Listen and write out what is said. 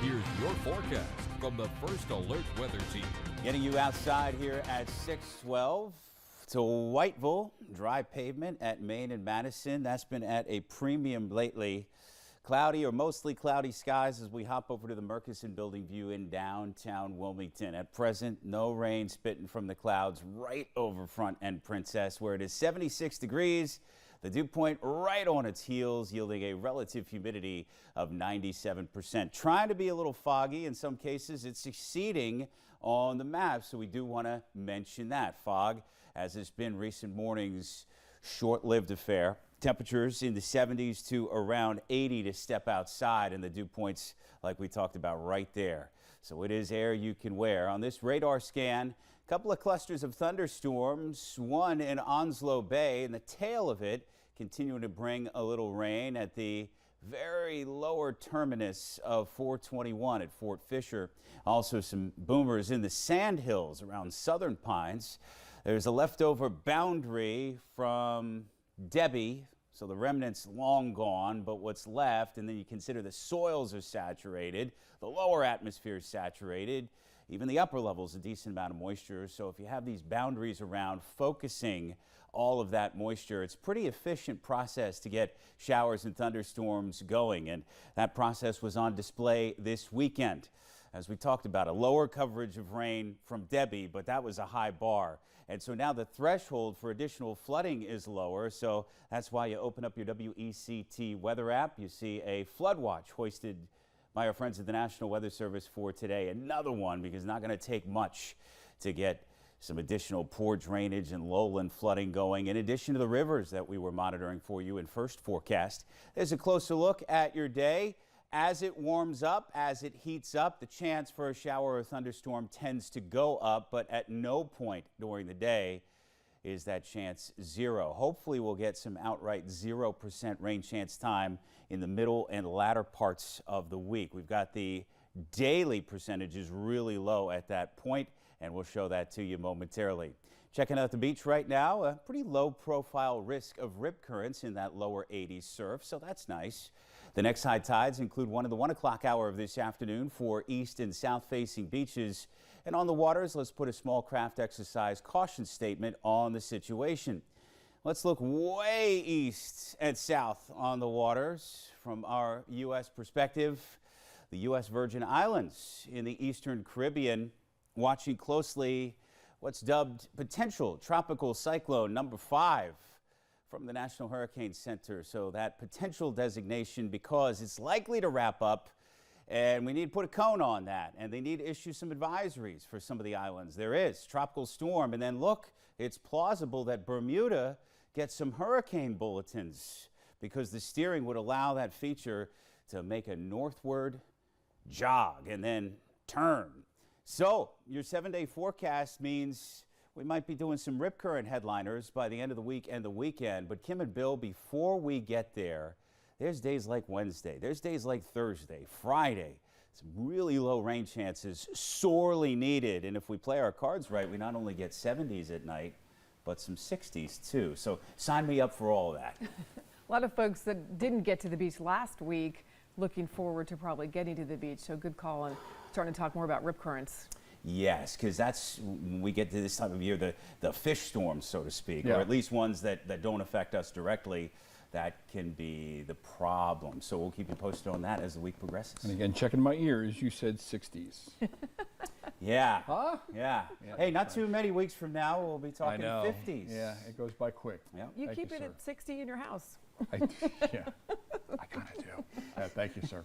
Here's your forecast from the First Alert Weather Team. Getting you outside here at 612 to Whiteville. Dry pavement at Main and Madison. That's been at a premium lately. Cloudy or mostly cloudy skies as we hop over to the Murchison Building view in downtown Wilmington. At present, no rain spitting from the clouds right over Front and Princess, where it is 76 degrees. The dew point right on its heels, yielding a relative humidity of 97%. Trying to be a little foggy. In some cases, it's exceeding on the map, so we do want to mention that. Fog, as has been recent mornings, short-lived affair. Temperatures in the 70s to around 80 to step outside, and the dew points like we talked about right there. So it is air you can wear. On this radar scan, a couple of clusters of thunderstorms, one in Onslow Bay, and the tail of it continuing to bring a little rain at the very lower terminus of 421 at Fort Fisher. Also some boomers in the Sandhills around Southern Pines. There's a leftover boundary from Debbie, so the remnants long gone, but what's left, and then you consider the soils are saturated, the lower atmosphere is saturated, even the upper levels a decent amount of moisture. So if you have these boundaries around focusing all of that moisture, it's a pretty efficient process to get showers and thunderstorms going, and that process was on display this weekend. As we talked about, a lower coverage of rain from Debbie, but that was a high bar. And so now the threshold for additional flooding is lower, so that's why you open up your WECT weather app. You see a flood watch hoisted by our friends at the National Weather Service for today. Another one, because it's not going to take much to get some additional poor drainage and lowland flooding going, in addition to the rivers that we were monitoring for you in first forecast. There's a closer look at your day. As it warms up, as it heats up, the chance for a shower or thunderstorm tends to go up, but at no point during the day is that chance zero. Hopefully we'll get some outright 0% rain chance time in the middle and latter parts of the week. We've got the daily percentages really low at that point, and we'll show that to you momentarily. Checking out the beach right now, a pretty low profile risk of rip currents in that lower 80s surf, so that's nice. The next high tides include one of the 1 o'clock hour of this afternoon for east and south facing beaches. And on the waters, let's put a small craft exercise caution statement on the situation. Let's look way east and south on the waters from our U.S. perspective. The U.S. Virgin Islands in the eastern Caribbean, watching closely what's dubbed potential tropical cyclone number 5 from the National Hurricane Center. So that potential designation, because it's likely to wrap up, and we need to put a cone on that, and they need to issue some advisories for some of the islands. There is tropical storm, and then look, it's plausible that Bermuda gets some hurricane bulletins, because the steering would allow that feature to make a northward jog and then turn. So your 7-day forecast means we might be doing some rip current headliners by the end of the week and the weekend. But Kim and Bill, before we get there, there's days like Wednesday, there's days like Thursday, Friday, some really low rain chances, sorely needed. And if we play our cards right, we not only get 70s at night, but some 60s too. So sign me up for all of that. A lot of folks that didn't get to the beach last week looking forward to probably getting to the beach. So good call on starting to talk more about rip currents. Yes, because that's when we get to this time of year, the fish storms, so to speak, or at least ones that don't affect us directly. That can be the problem. So we'll keep you posted on that as the week progresses. And again, checking my ears, you said 60s. Yeah. Huh? Yeah. Hey, not too many weeks from now, we'll be talking 50s. Yeah, it goes by quick. Yep. You Thank keep you, it sir. at 60 in your house. Yeah, I kind of do. Thank you, sir.